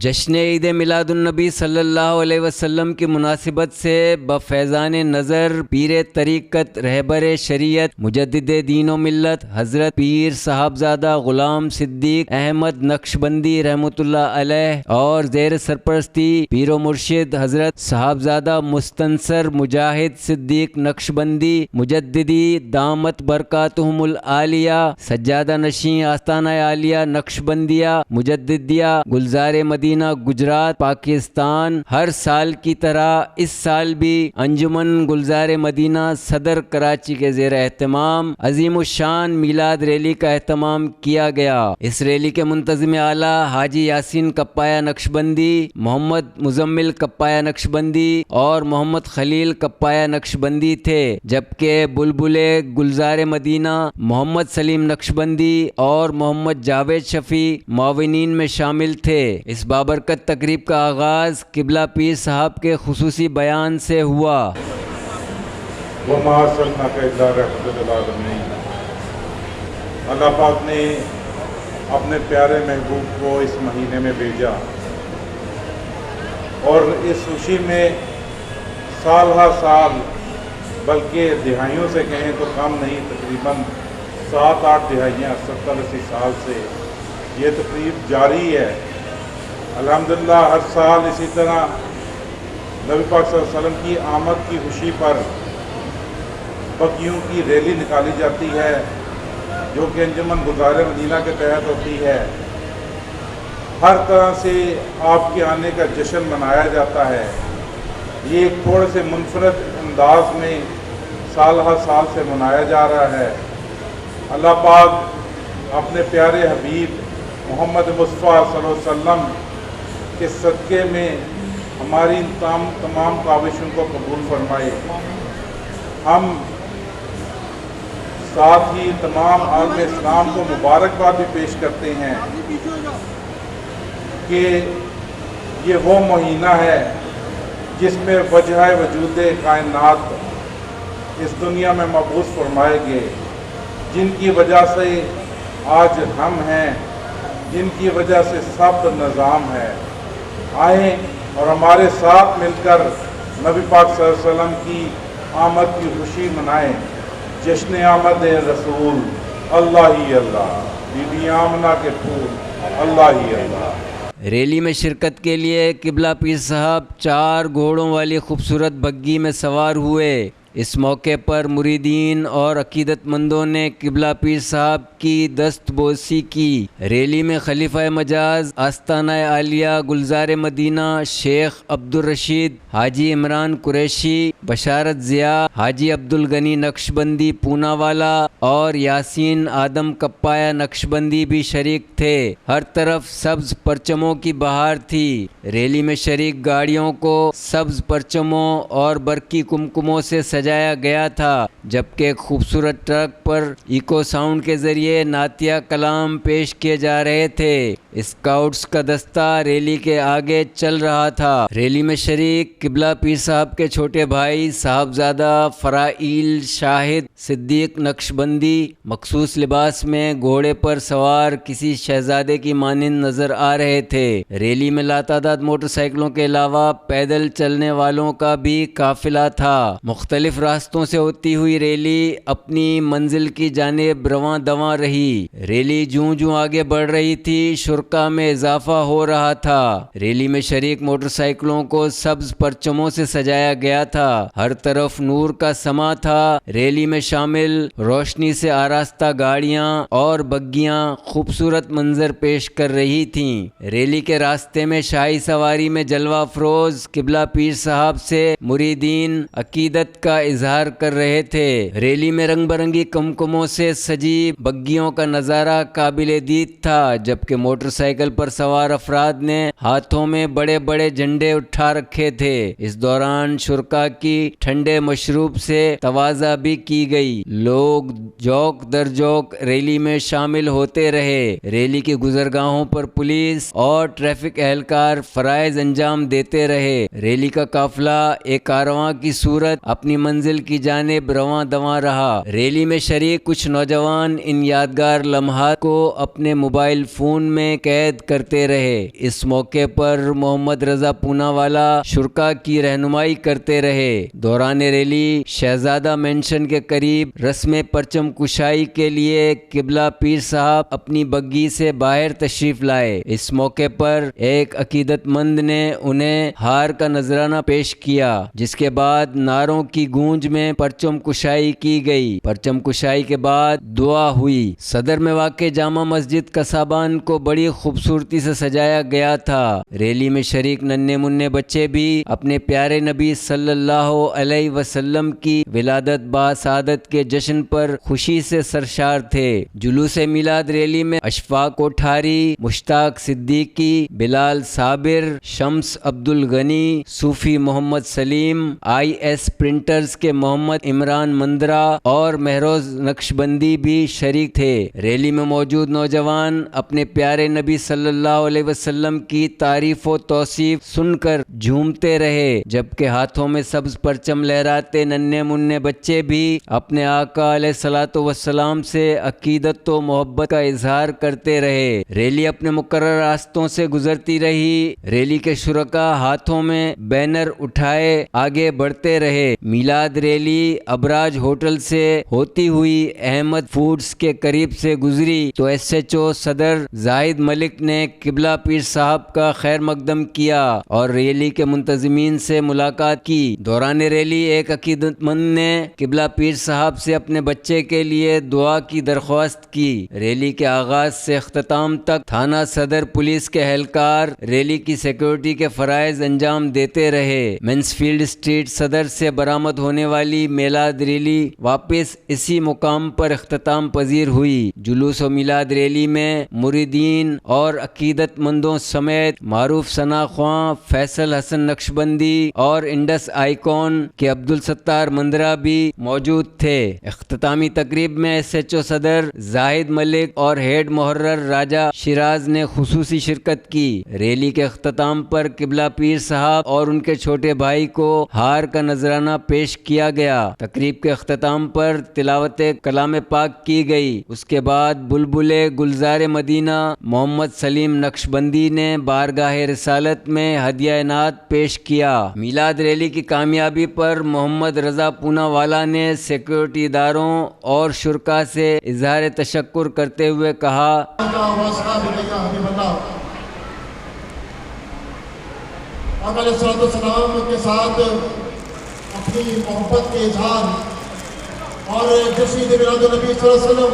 جشن عید میلاد النبی صلی اللہ علیہ وسلم کی مناسبت سے بفیضان نظر پیر طریقت رہبر شریعت مجدد دین و ملت حضرت پیر صاحبزادہ غلام صدیق احمد نقشبندی رحمۃ اللہ علیہ اور زیر سرپرستی پیر و مرشد حضرت صاحبزادہ مستنصر مجاہد صدیق نقشبندی مجددی دامت برکاتہم العالیہ سجادہ نشین آستانہ عالیہ نقشبندیہ مجددیہ گلزار مدینہ گجرات پاکستان ہر سال کی طرح اس سال بھی انجمن گلزار مدینہ صدر کراچی کے زیر اہتمام عظیم الشان میلاد ریلی کا اہتمام کیا گیا۔ اس ریلی کے منتظم اعلیٰ حاجی یاسین کپایا نقشبندی، محمد مزمل کپایا نقشبندی اور محمد خلیل کپایا نقشبندی تھے، جبکہ بلبل گلزار مدینہ محمد سلیم نقشبندی اور محمد جاوید شفیع معاونین میں شامل تھے۔ اس بابرکت تقریب کا آغاز قبلہ پیر صاحب کے خصوصی بیان سے ہوا۔ وَمَا أَرْسَلْنَاكَ إِلَّا رَحْمَةً لِّلْعَالَمِينَ۔ اللہ پاک نے اپنے پیارے محبوب کو اس مہینے میں بھیجا اور اس خوشی میں سال ہر سال بلکہ دہائیوں سے کہیں تو کم نہیں، تقریباً 7-8 دہائیاں 70-80 سال سے یہ تقریب جاری ہے۔ الحمدللہ ہر سال اسی طرح نبی پاک صلی اللہ علیہ وسلم کی آمد کی خوشی پر بگیوں کی ریلی نکالی جاتی ہے، جو کہ انجمن گلزار مدینہ کے تحت ہوتی ہے۔ ہر طرح سے آپ کے آنے کا جشن منایا جاتا ہے۔ یہ ایک تھوڑے سے منفرد انداز میں سال ہر سال سے منایا جا رہا ہے۔ اللہ پاک اپنے پیارے حبیب محمد مصطفیٰ صلی اللہ علیہ وسلم کے صدقے میں ہماری تمام کاوشوں کو قبول فرمائے۔ ہم ساتھ ہی تمام عالم اسلام کو مبارکباد بھی پیش کرتے ہیں کہ یہ وہ مہینہ ہے جس میں وجہ وجود کائنات اس دنیا میں مبعوث فرمائے گئے، جن کی وجہ سے آج ہم ہیں، جن کی وجہ سے سب نظام ہے۔ آئیں اور ہمارے ساتھ مل کر نبی پاک صلی اللہ علیہ وسلم کی آمد کی خوشی منائیں۔ جشن آمد رسول اللہ ہی اللہ، بی بی آمنہ کے پھول اللہ ہی اللہ۔ ریلی میں شرکت کے لیے قبلہ پیر صاحب 4 گھوڑوں والی خوبصورت بگی میں سوار ہوئے۔ اس موقع پر مریدین اور عقیدت مندوں نے قبلہ پیر صاحب کی دست بوسی کی۔ ریلی میں خلیفہ مجاز آستانہ عالیہ گلزار مدینہ شیخ عبدالرشید حاجی عمران قریشی، بشارت ضیاء حاجی عبدالغنی نقشبندی پونا والا اور یاسین آدم کپایا نقشبندی بھی شریک تھے۔ ہر طرف سبز پرچموں کی بہار تھی۔ ریلی میں شریک گاڑیوں کو سبز پرچموں اور برقی کمکموں سے سجایا گیا تھا، جبکہ ایک خوبصورت ٹرک پر ایکو ساؤنڈ کے ذریعے نعتیہ کلام پیش کیے جا رہے تھے۔ اسکاؤٹس کا دستہ ریلی کے آگے چل رہا تھا۔ ریلی میں شریک قبلہ پیر صاحب کے چھوٹے بھائی صاحبزادہ فرائیل شاہد صدیق نقشبندی مخصوص لباس میں گھوڑے پر سوار کسی شہزادے کی مانند نظر آ رہے تھے۔ ریلی میں لاتعداد موٹر سائیکلوں کے علاوہ پیدل چلنے والوں کا بھی قافلہ تھا۔ مختلف راستوں سے ہوتی ہوئی ریلی اپنی منزل کی جانب رواں دواں رہی۔ ریلی جوں جوں آگے بڑھ رہی تھی، شرکا میں اضافہ ہو رہا تھا۔ ریلی میں شریک موٹر سائیکلوں کو سبز پرچموں سے سجایا گیا تھا۔ ہر طرف نور کا سما تھا۔ ریلی میں شامل روشنی سے آراستہ گاڑیاں اور بگیاں خوبصورت منظر پیش کر رہی تھیں۔ ریلی کے راستے میں شاہی سواری میں جلوہ افروز قبلہ پیر صاحب سے مریدین عقیدت کا اظہار کر رہے تھے۔ ریلی میں رنگ برنگی کمکموں سے سجی بگیوں کا نظارہ قابل دید تھا، جبکہ موٹر سائیکل پر سوار افراد نے ہاتھوں میں بڑے بڑے جھنڈے اٹھا رکھے تھے۔ اس دوران شرکا کی ٹھنڈے مشروب سے تواضع بھی کی گئی۔ لوگ جوک در جوک ریلی میں شامل ہوتے رہے۔ ریلی کی گزرگاہوں پر پولیس اور ٹریفک اہلکار فرائض انجام دیتے رہے۔ ریلی کا قافلہ ایک کارواں کی صورت اپنی منزل کی جانب رواں دواں رہا۔ ریلی میں شریک کچھ نوجوان ان یادگار لمحات کو اپنے موبائل فون میں قید کرتے رہے۔ اس موقع پر محمد رضا پوناوالا شرکا کی رہنمائی کرتے رہے۔ دوران ریلی شہزادہ مینشن کے قریب رسم پرچم کشائی کے لیے قبلہ پیر صاحب اپنی بگی سے باہر تشریف لائے۔ اس موقع پر ایک عقیدت مند نے انہیں ہار کا نذرانہ پیش کیا، جس کے بعد نعروں کی گونج میں پرچم کشائی کی گئی۔ پرچم کشائی کے بعد دعا ہوئی۔ صدر میں واقع جامع مسجد قصابان کو بڑی خوبصورتی سے سجایا گیا تھا۔ ریلی میں شریک ننھے منھے بچے بھی اپنے پیارے نبی صلی اللہ علیہ وسلم کی ولادت باسعادت کے جشن پر خوشی سے سرشار تھے۔ جلوس میلاد ریلی میں اشفاق کوٹھاری، مشتاق صدیقی، بلال صابر، شمس عبد الغنی، صوفی محمد سلیم، آئی ایس پرنٹرز کے محمد عمران مندرا اور مہروز نقشبندی بھی شریک تھے۔ ریلی میں موجود نوجوان اپنے پیارے نبی صلی اللہ علیہ وسلم کی تعریف و توصیف سن کر جھومتے رہے، جبکہ ہاتھوں میں سبز پرچم لہراتے ننھے منھے بچے بھی اپنے آقا علیہ الصلوۃ والسلام سے عقیدت و محبت کا اظہار کرتے رہے۔ ریلی اپنے مقررہ راستوں سے گزرتی رہی۔ ریلی کے شرکا ہاتھوں میں بینر اٹھائے آگے بڑھتے رہے۔ میلاد ریلی ابراج ہوٹل سے ہوتی ہوئی احمد فوڈز کے قریب سے گزری تو ایس ایچ او صدر زاہد ملک نے قبلہ پیر صاحب کا خیر مقدم کیا اور ریلی کے منتظمین سے ملاقات کی۔ دوران ریلی ایک عقیدت مند نے قبلہ پیر صاحب سے اپنے بچے کے لیے دعا کی درخواست کی۔ ریلی کے آغاز سے اختتام تک تھانہ صدر پولیس کے اہلکار ریلی کی سیکورٹی کے فرائض انجام دیتے رہے۔ مینسفیلڈ اسٹریٹ صدر سے برآمد ہونے والی میلاد ریلی واپس اسی مقام پر اختتام پذیر ہوئی۔ جلوس و میلاد ریلی میں مریدین اور عقیدت مندوں سمیت معروف ثنا خواں فیصل حسن نقشبندی اور انڈس آئیکون کے عبدالستار مندرا بھی موجود تھے۔ اختتامی تقریب میں ایس ایچ او صدر زاہد ملک اور ہیڈ محرر راجہ شیراز نے خصوصی شرکت کی۔ ریلی کے اختتام پر قبلہ پیر صاحب اور ان کے چھوٹے بھائی کو ہار کا نذرانہ پیش کیا گیا۔ تقریب کے اختتام پر تلاوت کلام پاک کی گئی۔ اس کے بعد بلبل گلزار مدینہ محمد سلیم نقشبندی نے بارگاہ رسالت میں ہدیہ نعت پیش کیا۔ میلاد ریلی کی کامیابی پر محمد رضا پوناوالا نے سیکورٹی اداروں اور شرکا سے اظہار تشکر کرتے ہوئے کہا، آقا علیہ السلام کے ساتھ اپنی محبت کے اظہار اور جشن میلاد النبی صلی اللہ علیہ وسلم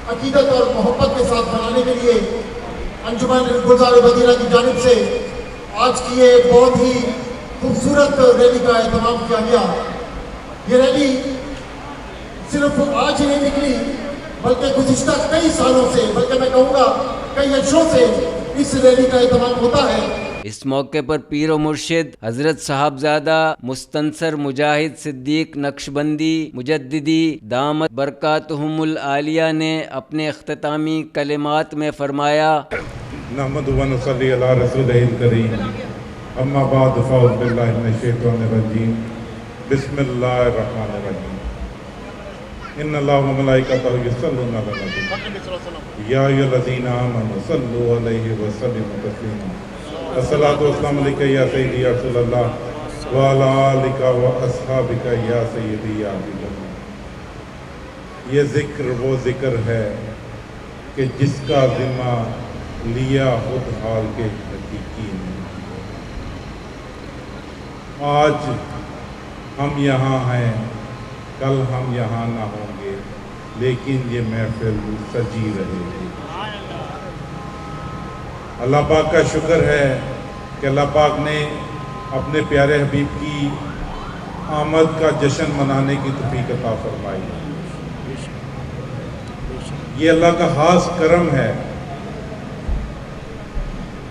عقیدت اور محبت کے ساتھ منانے کے لیے انجمن گلزار مدینہ کی جانب سے آج کی ایک بہت ہی خوبصورت ریلی کا اہتمام کیا گیا۔ یہ ریلی صرف آج ہی نہیں نکلی بلکہ گزشتہ کئی سالوں سے، بلکہ میں کہوں گا کئی عرصوں سے اس ریلی کا اہتمام ہوتا ہے۔ اس موقع پر پیر و مرشد حضرت صاحبزادہ مستنصر مجاہد صدیق نقشبندی مجددی دامت برکاتہم العالیہ نے اپنے اختتامی کلمات میں فرمایا، نحمد و نصلی علی رسولہ الکریم، اما بعد فاعوذ باللہ من الشیطان الرجیم، بسم اللہ الرحمن الرحیم، ان اللہ و ملائکتہ یصلون علی النبی یا ایھا الذین آمنوا صلوا علیہ وسلموا تسلیما۔ الصلاۃ والسلام علیکہ یا سیدی یا رسول اللہ وعلی آلک و اصحابک یا سیدی یا حبیب اللہ۔ یہ ذکر وہ ذکر ہے کہ جس کا ذمہ لیا خود حال کے حقیقی نے۔ آج ہم یہاں ہیں، کل ہم یہاں نہ ہوں گے، لیکن یہ محفل سجی رہے گی۔ اللہ پاک کا شکر ہے کہ اللہ پاک نے اپنے پیارے حبیب کی آمد کا جشن منانے کی توفیق عطا فرمائی۔ یہ اللہ کا خاص کرم ہے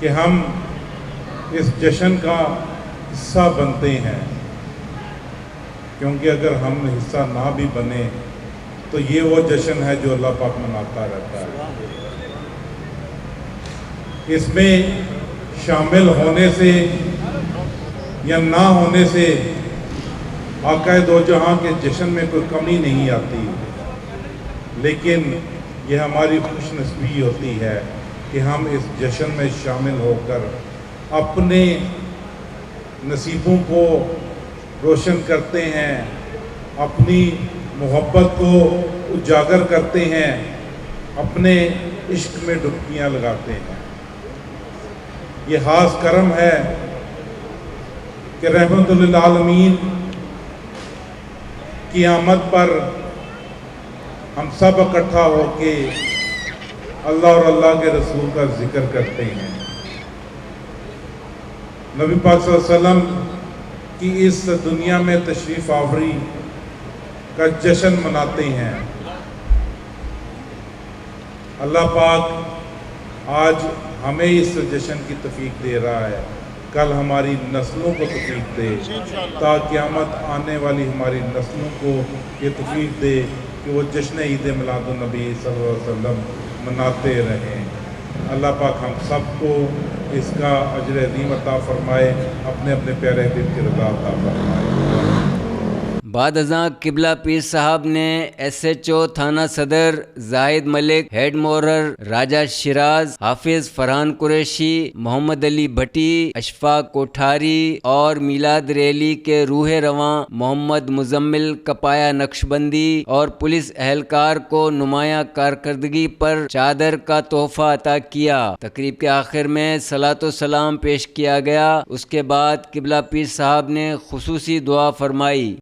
کہ ہم اس جشن کا حصہ بنتے ہیں، کیونکہ اگر ہم حصہ نہ بھی بنے تو یہ وہ جشن ہے جو اللہ پاک مناتا رہتا ہے۔ اس میں شامل ہونے سے یا نہ ہونے سے آقا دو جہاں کے جشن میں کوئی کمی نہیں آتی، لیکن یہ ہماری خوش نصیبی ہوتی ہے کہ ہم اس جشن میں شامل ہو کر اپنے نصیبوں کو روشن کرتے ہیں، اپنی محبت کو اجاگر کرتے ہیں، اپنے عشق میں ڈبکیاں لگاتے ہیں۔ یہ خاص کرم ہے کہ رحمت للعالمین کی آمد پر ہم سب اکٹھا ہو کے اللہ اور اللہ کے رسول کا ذکر کرتے ہیں، نبی پاک صلی اللہ علیہ وسلم کی اس دنیا میں تشریف آوری کا جشن مناتے ہیں۔ اللہ پاک آج ہمیں اس جشن کی توفیق دے رہا ہے، کل ہماری نسلوں کو توفیق دے، تا قیامت آنے والی ہماری نسلوں کو یہ توفیق دے کہ وہ جشن عید میلاد النبی صلی اللہ علیہ وسلم مناتے رہیں۔ اللہ پاک ہم سب کو اس کا اجر عظیم عطا فرمائے، اپنے اپنے پیارے حبیب کی رضا عطا فرمائے۔ بعد ازاں قبلہ پیر صاحب نے ایس ایچ او تھانہ صدر زاہد ملک، ہیڈ مورر راجہ شیراز، حافظ فرحان قریشی، محمد علی بھٹی، اشفاق کوٹھاری اور میلاد ریلی کے روح رواں محمد مزمل کپایا نقشبندی اور پولیس اہلکار کو نمایاں کارکردگی پر چادر کا تحفہ عطا کیا۔ تقریب کے آخر میں صلاۃ و سلام پیش کیا گیا۔ اس کے بعد قبلہ پیر صاحب نے خصوصی دعا فرمائی۔